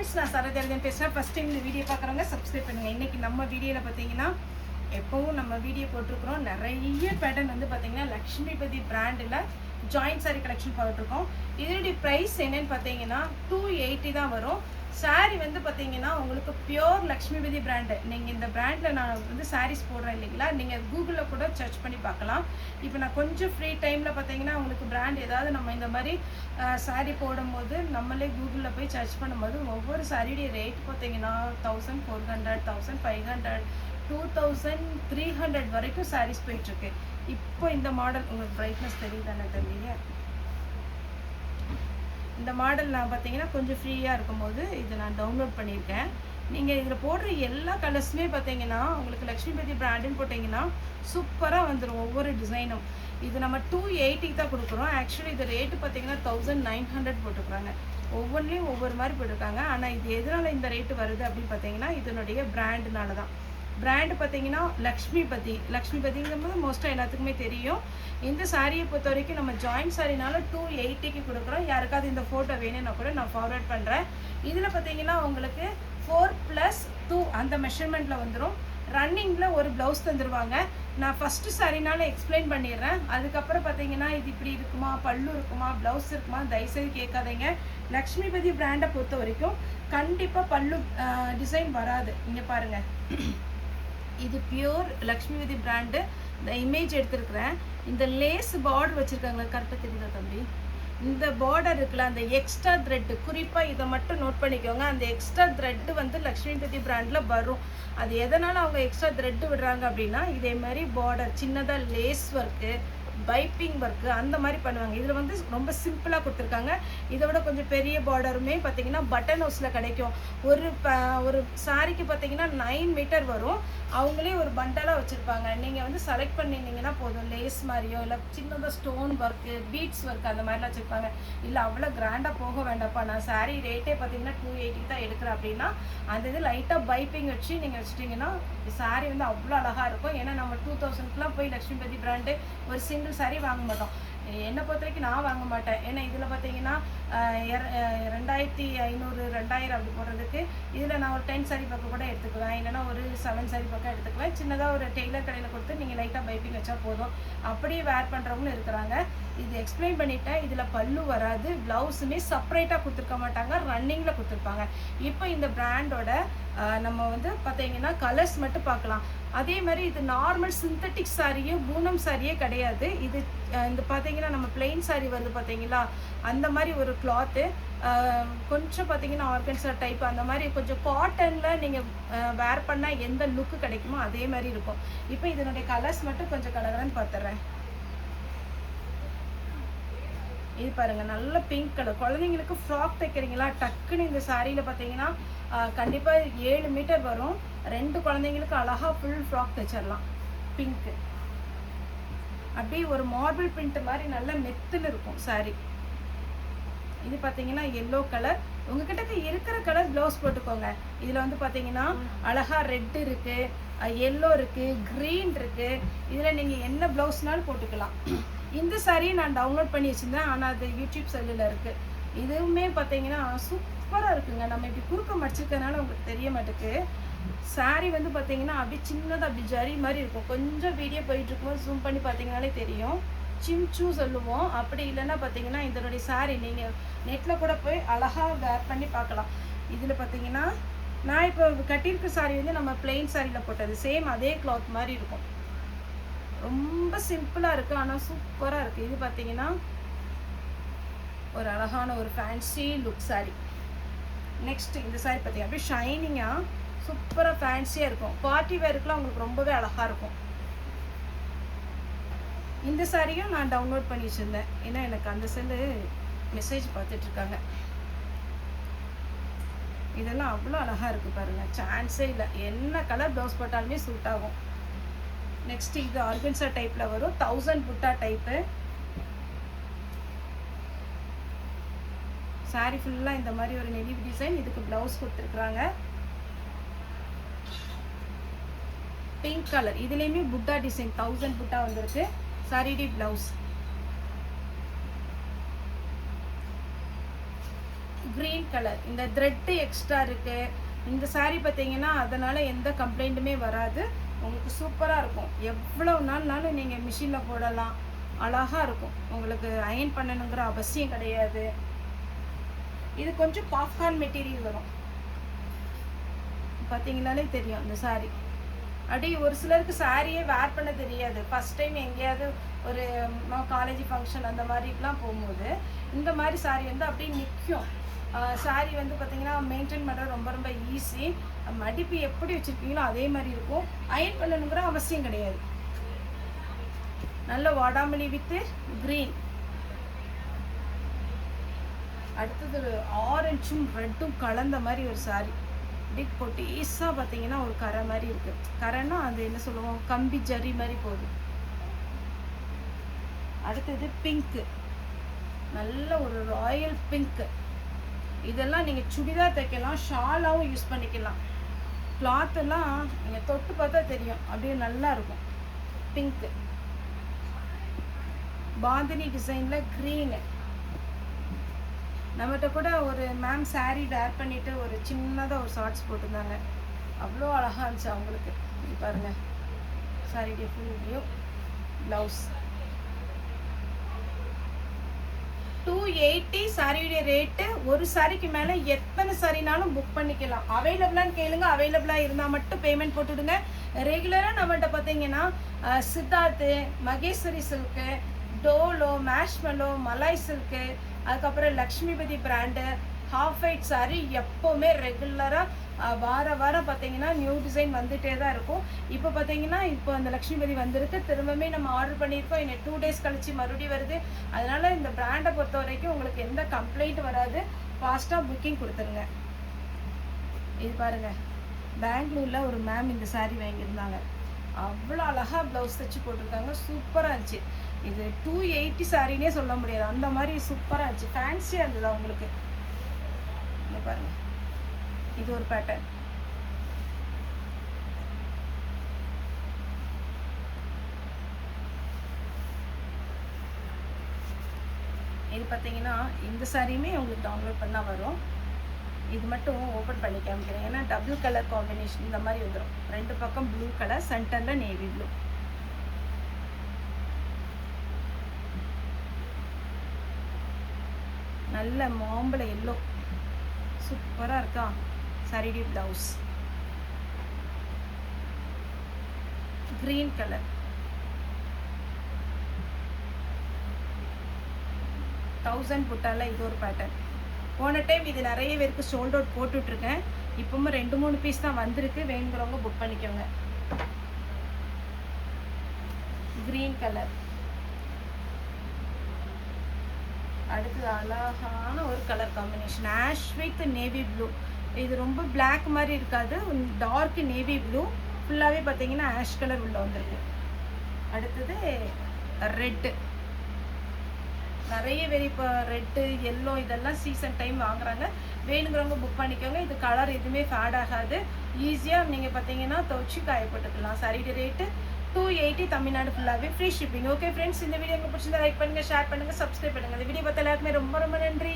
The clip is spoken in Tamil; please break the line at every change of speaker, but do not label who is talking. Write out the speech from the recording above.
ஃப்ரெண்ட்ஸ், நான் சரதர்ஜன் பேசுகிறேன். ஃபஸ்ட் டைம் இந்த வீடியோ பார்க்குறவங்க சப்ஸ்கிரைப் பண்ணுங்கள். இன்றைக்கி நம்ம வீடியோவில் பார்த்தீங்கன்னா எப்போவும் நம்ம வீடியோ போட்டிருக்கிறோம். நிறைய பேட்டர்ன் வந்து பார்த்தீங்கன்னா லக்ஷ்மிபதி பிராண்டில் ஜாயிண்ட் சாரீ கலெக்ஷன் போட்டிருக்கோம். இதனுடைய ப்ரைஸ் என்னன்னு பார்த்தீங்கன்னா 280 தான் வரும். சாரீ வந்து பார்த்தீங்கன்னா உங்களுக்கு பியோர் லக்ஷ்மிபதி பிராண்டு. நீங்கள் இந்த பிராண்டில் நான் வந்து சாரீஸ் போடுறேன் இல்லைங்களா, நீங்கள் கூகுளில் கூட சர்ச் பண்ணி பார்க்கலாம். இப்போ நான் கொஞ்சம் ஃப்ரீ டைமில் பார்த்தீங்கன்னா உங்களுக்கு பிராண்ட் ஏதாவது நம்ம இந்த மாதிரி சாரீ போடும்போது நம்மளே கூகுளில் போய் சர்ச் பண்ணும்போது ஒவ்வொரு சாரியுடைய ரேட் பார்த்தீங்கன்னா 1400, 1500, 2300 வரைக்கும் சாரீஸ் போயிட்டுருக்கு. இப்போ இந்த மாடல் உங்களுக்கு பிரைட்னஸ் தெரியுதானே தெரியல. இந்த மாடல் நான் பார்த்தீங்கன்னா கொஞ்சம் ஃப்ரீயாக இருக்கும்போது இதை நான் டவுன்லோட் பண்ணியிருக்கேன். நீங்கள் இதில் போடுற எல்லா கலர்ஸுமே பார்த்தீங்கன்னா உங்களுக்கு லக்ஷ்மிபதி பிராண்டுன்னு போட்டிங்கன்னா சூப்பராக வந்துடும். ஒவ்வொரு டிசைனும் இது நம்ம 280 தான் கொடுக்குறோம். ஆக்சுவலி இது ரேட்டு பார்த்தீங்கன்னா 1900 போட்டுக்கிறாங்க. ஒவ்வொன்றிலையும் ஒவ்வொரு மாதிரி போட்டிருக்காங்க. ஆனால் இது எதனால் இந்த ரேட்டு வருது அப்படின்னு பார்த்தீங்கன்னா இதனுடைய பிராண்டுனால தான். பிராண்டு பார்த்தீங்கன்னா லக்ஷ்மிபதிங்கும்போது மோஸ்ட்டாக எல்லாத்துக்குமே தெரியும். இந்த சாரியை பொறுத்த வரைக்கும் நம்ம ஜாயிண்ட் சாரினால 280க்கு கொடுக்குறோம். யாருக்காவது இந்த ஃபோட்டோ வேணும்னா கூட நான் ஃபார்வர்ட் பண்ணுறேன். இதில் பார்த்தீங்கன்னா உங்களுக்கு 4+2 அந்த மெஷர்மெண்ட்டில் வந்துடும். ரன்னிங்கில் ஒரு ப்ளவுஸ் தந்துடுவாங்க. நான் ஃபஸ்ட்டு சாரினால எக்ஸ்பிளைன் பண்ணிடுறேன். அதுக்கப்புறம் பார்த்தீங்கன்னா இது இப்படி இருக்குமா, பல்லு இருக்குமா, ப்ளவுஸ் இருக்குமா, தயவுசெய்து கேட்காதீங்க. லக்ஷ்மிபதி பிராண்டை பொறுத்த வரைக்கும் கண்டிப்பாக பல்லு டிசைன் வராது. இங்கே பாருங்கள், இது பியூர் லக்ஷ்மிபதி பிராண்டு. இந்த இமேஜ் எடுத்துருக்குறேன். இந்த லேஸ் பார்டர் வச்சுருக்காங்க, கரெக்டாக தெரியுதா தம்பி? இந்த பார்டர் இருக்குல்ல, அந்த எக்ஸ்ட்ரா த்ரெட்டு, குறிப்பாக இதை மட்டும் நோட் பண்ணிக்கோங்க. அந்த எக்ஸ்ட்ரா த்ரெட்டு வந்து லக்ஷ்மிபதி பிராண்டில் வரும். அது எதனால் அவங்க எக்ஸ்ட்ரா த்ரெட்டு விடுறாங்க அப்படின்னா இதே மாதிரி பார்டர் சின்னதாக லேஸ் ஒர்க்கு, பைப்பிங் ஒர்க்கு அந்த மாதிரி பண்ணுவாங்க. இதில் வந்து ரொம்ப சிம்பிளாக கொடுத்துருக்காங்க. இதை விட கொஞ்சம் பெரிய பார்டருமே பார்த்தீங்கன்னா பட்டன் ஹவுஸில் கிடைக்கும். ஒரு சாரிக்கு பார்த்தீங்கன்னா 9 மீட்டர் வரும். அவங்களே ஒரு பண்டலாக வச்சுருப்பாங்க. நீங்கள் வந்து செலக்ட் பண்ணியிருந்தீங்கன்னா போதும். லேஸ் மாதிரியோ இல்லை சின்னதாக ஸ்டோன் ஒர்க்கு, பீட்ஸ் ஒர்க் அந்த மாதிரிலாம் வச்சுருப்பாங்க. இல்லை அவ்வளோ கிராண்டாக போக வேண்டாம்ப்பா, நான் சாரீ ரேட்டே பார்த்தீங்கன்னா 280 தான் எடுக்கிறேன் அப்படின்னா அந்த இது லைட்டாக பைப்பிங் வச்சு நீங்கள் வச்சுட்டிங்கன்னா சாரீ வந்து அவ்வளோ அழகாக இருக்கும். ஏன்னா நம்ம 2000க்குலாம் போய் லக்ஷ்மிபதி பிராண்டு ஒரு சிங்கிள் சாரீ வாங்க மாட்டோம். என்னை பொறுத்த வரைக்கும் நான் வாங்க மாட்டேன். ஏன்னா இதில் பார்த்தீங்கன்னா 2500, 2000 அப்படி போடுறதுக்கு இதில் நான் ஒரு 10 சாரீ பக்கம் கூட எடுத்துக்குவேன். இல்லைனா ஒரு 7 சாரீ பக்கம் எடுத்துக்குவேன். சின்னதாக ஒரு டெய்லர் கடையில் கொடுத்து நீங்கள் லைட்டாக பைப்பிங் வச்சா போதும். அப்படியே வேர் பண்ணுறவங்களும் இருக்கிறாங்க. இது எக்ஸ்பிளைன் பண்ணிட்டேன். இதில் பல்லு வராது, ப்ளவுஸுமே செப்பரேட்டாக கொடுத்துருக்க மாட்டாங்க, ரன்னிங்கில் கொடுத்துருப்பாங்க. இப்போ இந்த பிராண்டோட நம்ம வந்து பார்த்தீங்கன்னா கலர்ஸ் மட்டும் பார்க்கலாம். அதே மாதிரி இது நார்மல் சிந்தட்டிக் சாரியே பூனம் சாரியே கிடையாது. இது இந்த பார்த்தீங்கன்னா நம்ம பிளெயின் சாரி வந்து பார்த்தீங்களா அந்த மாதிரி ஒரு கிளாத்து, கொஞ்சம் பார்த்தீங்கன்னா ஆர்கன்சா டைப் அந்த மாதிரி கொஞ்சம் காட்டனில் நீங்கள் வேர் பண்ணால் எந்த லுக்கு கிடைக்குமோ அதே மாதிரி இருக்கும். இப்போ இதனுடைய கலர்ஸ் மட்டும் கொஞ்சம் கலர்னு பார்த்துட்றேன். இது பாருங்கள், நல்ல பிங்க் கலர். குழந்தைங்களுக்கு ஃப்ராக் தைக்கிறீங்களா, டக்குன்னு இந்த சாரியில் பார்த்தீங்கன்னா கண்டிப்பாக 7 மீட்டர் வரும். 2 குழந்தைங்களுக்கு அழகாக ஃபுல் ஃப்ராக் தைச்சிடலாம். பிங்க்கு அப்படியே ஒரு மார்பிள் பிரிண்ட் மாதிரி நல்ல மெத்துன்னு இருக்கும் சாரி. இது பார்த்தீங்கன்னா எல்லோ கலர். உங்ககிட்ட இருக்கிற கலர் ப்ளவுஸ் போட்டுக்கோங்க. இதில் வந்து பார்த்தீங்கன்னா அழகாக ரெட் இருக்குது, எல்லோ இருக்குது, க்ரீன் இருக்குது. இதில் நீங்கள் என்ன ப்ளவுஸ்னாலும் போட்டுக்கலாம். இந்த சாரியை நான் டவுன்லோட் பண்ணி வச்சுருந்தேன், ஆனால் அது யூடியூப் செல்லில் இருக்குது. இதுவுமே பார்த்தீங்கன்னா சூப்பராக இருக்குங்க. நம்ம இப்படி குறுக்க மடிச்சிருக்கனால உங்களுக்கு தெரிய மாட்டேக்கு. சாரி வந்து பார்த்தீங்கன்னா அப்படியே சின்னதாக அப்படி ஜரி மாதிரி இருக்கும். கொஞ்சம் வீடியோ போயிட்டுருக்கும்போது ஜூம் பண்ணி பார்த்தீங்கனாலே தெரியும். சிம்சூ சொல்லுவோம். அப்படி இல்லைன்னா பார்த்தீங்கன்னா இதனுடைய சாரி நீங்கள் நெட்டில் கூட போய் அழகாக வேர் பண்ணி பார்க்கலாம். இதில் பார்த்தீங்கன்னா நான் இப்போ கட்டியிருக்க சாரி வந்து நம்ம பிளெயின் சாரியில் போட்டது சேம் அதே கிளாத் மாதிரி இருக்கும். ரொம்ப சிம்பிளாக இருக்குது, ஆனால் சூப்பராக இருக்குது. இது பார்த்தீங்கன்னா ஒரு அழகான ஒரு ஃபேன்சி லுக் சாரி. நெக்ஸ்ட் இந்த சாரி பார்த்தீங்கன்னா அப்படியே ஷைனிங்காக சூப்பராக ஃபேன்சியாக இருக்கும். பார்ட்டி வேருக்குலாம் உங்களுக்கு ரொம்பவே அழகாக இருக்கும். இந்த சாரியும் நான் டவுன்லோட் பண்ணி வச்சுருந்தேன். ஏன்னா எனக்கு அந்த செல்லு மெசேஜ் பார்த்துட்ருக்காங்க. இதெல்லாம் அவ்வளோ அழகாக இருக்குது பாருங்கள், சான்ஸே இல்லை. என்ன கலர் ப்ளவுஸ் போட்டாலுமே சூட் ஆகும். நெக்ஸ்ட் இது ஆர்கன்சா டைப்பில் வரும். 1000 புட்டா டைப்பு சாரி ஃபுல்லாக இந்த மாதிரி ஒரு நெவி டிசைன். இதுக்கு ப்ளவுஸ் கொடுத்துருக்குறாங்க பிங்க் கலர். இதுலேயுமே புட்டா டிசைன் 1000 புட்டா வந்திருக்கு. சாரிடி ப்ளவுஸ் க்ரீன் கலர். இந்த த்ரெட்டு எக்ஸ்ட்ரா இருக்குது. இந்த சாரீ பார்த்தீங்கன்னா அதனால் எந்த கம்ப்ளைண்ட்டுமே வராது. உங்களுக்கு சூப்பராக இருக்கும். எவ்வளோ நாள்னாலும் நீங்கள் மிஷினில் போடலாம். அழகாக இருக்கும். உங்களுக்கு அயன் பண்ணணுங்கிற அவசியம் கிடையாது. இது கொஞ்சம் பாப்கார்ன் மெட்டீரியல் வரும். பார்த்தீங்கன்னாலே தெரியும் இந்த சாரீ. அப்படி ஒரு சிலருக்கு சாரியே வேர் பண்ண தெரியாது. ஃபஸ்ட் டைம் எங்கேயாவது ஒரு காலேஜ் ஃபங்க்ஷன் அந்த மாதிரிலாம் போகும்போது இந்த மாதிரி சாரீ வந்து அப்படியே நிற்கும். சாரீ வந்து பார்த்திங்கன்னா மெயின்டைன் பண்ணுறது ரொம்ப ரொம்ப ஈஸி. மடிப்பு எப்படி வச்சுருக்கீங்களோ அதே மாதிரி இருக்கும். அயன் பண்ணணுங்கிற அவசியம் கிடையாது. நல்ல வாடாமல்லி வித்து க்ரீன். அடுத்தது ஒரு ஆரஞ்சும் ரெட்டும் கலந்த மாதிரி ஒரு சாரீ. அப்படி பொட்டீஸாக பார்த்தீங்கன்னா ஒரு கரை மாதிரி இருக்குது. கரைன்னா அது என்ன சொல்லுவோம், கம்பி ஜரி மாதிரி போகுது. அடுத்தது பிங்க்கு. நல்ல ஒரு ராயல் பிங்க்கு. இதெல்லாம் நீங்கள் சுடிதார் தைக்கலாம், ஷாலாகவும் யூஸ் பண்ணிக்கலாம். கிளாத்தெல்லாம் நீங்கள் தொட்டு பார்த்தா தெரியும், அப்படியே நல்லா இருக்கும். பிங்க்கு பாந்தினி டிசைனில் க்ரீனு. நம்மகிட்ட கூட ஒரு மேம் சாரீ வேர் பண்ணிவிட்டு ஒரு சின்னதாக ஒரு ஷார்ட்ஸ் போட்டிருந்தாங்க. அவ்வளோ அழகாக இருந்துச்சு அவங்களுக்கு. இது பாருங்கள், சாரீடைய ஃபுல் வியூ. ப்ளவுஸ் 280 சாரியுடைய ரேட்டு. ஒரு சாரிக்கு மேலே எத்தனை சாரினாலும் புக் பண்ணிக்கலாம். அவைலபிளான்னு கேளுங்க. அவைலபிளாக இருந்தால் மட்டும் பேமெண்ட் போட்டுவிடுங்க. ரெகுலராக நம்மகிட்ட பார்த்தீங்கன்னா சித்தார்த்து, மகேஸ்வரி சில்க்கு, டோலோ, மேஷ்மெலோ, மலாய் சில்க்கு, அதுக்கப்புறம் Lakshmipathi brand, half white sari எப்போவுமே ரெகுலராக வாரம் பார்த்தீங்கன்னா நியூ டிசைன் வந்துகிட்டே தான் இருக்கும். இப்போ பார்த்தீங்கன்னா இப்போ அந்த லக்ஷ்மிபதி வந்திருக்கு. திரும்பவுமே நம்ம ஆர்டர் பண்ணியிருக்கோம். இன்னும் 2 days கழிச்சு மறுபடியும் வருது. அதனால் இந்த பிராண்டை பொறுத்த வரைக்கும் உங்களுக்கு எந்த கம்ப்ளைண்ட் வராது. ஃபாஸ்ட்டாக புக்கிங் கொடுத்துருங்க. இது பாருங்கள், பெங்களூரில் ஒரு மேம் இந்த சாரீ வாங்கியிருந்தாங்க. அவ்வளோ அழகாக ப்ளவுஸ் தைச்சி போட்டிருக்காங்க. சூப்பராக இருந்துச்சு. இது 280 சாரினே சொல்ல முடியாது, அந்த மாதிரி சூப்பராக இருந்துச்சு. ஃபேன்சியாக இருந்தது அவங்களுக்கு. இங்கே பாருங்கள், இது ஒரு பேட்டர்ன். இது பார்த்தீங்கன்னா இந்த சாரியுமே உங்களுக்கு டவுன்லோட் பண்ணால் வரும். இது மட்டும் ஓப்பன் பண்ணி காமிக்கிறேன், ஏன்னா டபுள் கலர் காம்பினேஷன் இந்த மாதிரி வந்துடும். 2 பக்கம் ப்ளூ கலர், சென்டரில் நேவி ப்ளூ. நல்ல மாம்பழ எல்லோ சூப்பராக இருக்கா. சாரியுடைய ப்ளவுஸ் க்ரீன் கலர். 1000 புட்டால இது ஒரு பேட்டர்ன். போன டைம் இது நிறைய பேருக்கு சோல்ட் அவுட் போட்டுட்ருக்கேன். இப்போவும் 2-3 பீஸ் தான் வந்திருக்கு. வேணுங்கிறவங்க புக் பண்ணிக்கோங்க. Green colour. அடுத்தது அழகான ஒரு colour combination, ash with navy blue. இது ரொம்ப பிளாக் மாதிரி இருக்காது, டார்க் நேவி ப்ளூ. ஃபுல்லாகவே பார்த்தீங்கன்னா ஆஷ் கலர் உள்ள வந்திருக்கு. அடுத்தது ரெட்டு. நிறைய பேர் இப்போ ரெட்டு, எல்லோ இதெல்லாம் சீசன் டைம் வாங்குறாங்க. வேணுங்கிறவங்க புக் பண்ணிக்கோங்க. இது கலர் எதுவுமே ஃபேட் ஆகாது. ஈஸியாக நீங்கள் பார்த்தீங்கன்னா துவச்சி காயப்பட்டுக்கலாம். சாரியோட ரேட்டு 280, தமிழ்நாடு ஃபுல்லாகவே ஃப்ரீ ஷிப்பிங். ஓகே ஃப்ரெண்ட்ஸ், இந்த வீடியோ உங்களுக்கு பிடிச்சிருந்தா லைக் பண்ணுங்கள், ஷேர் பண்ணுங்கள், சப்ஸ்கிரைப் பண்ணுங்கள். இந்த வீடியோ பார்த்த எல்லாருக்குமே ரொம்ப ரொம்ப நன்றி.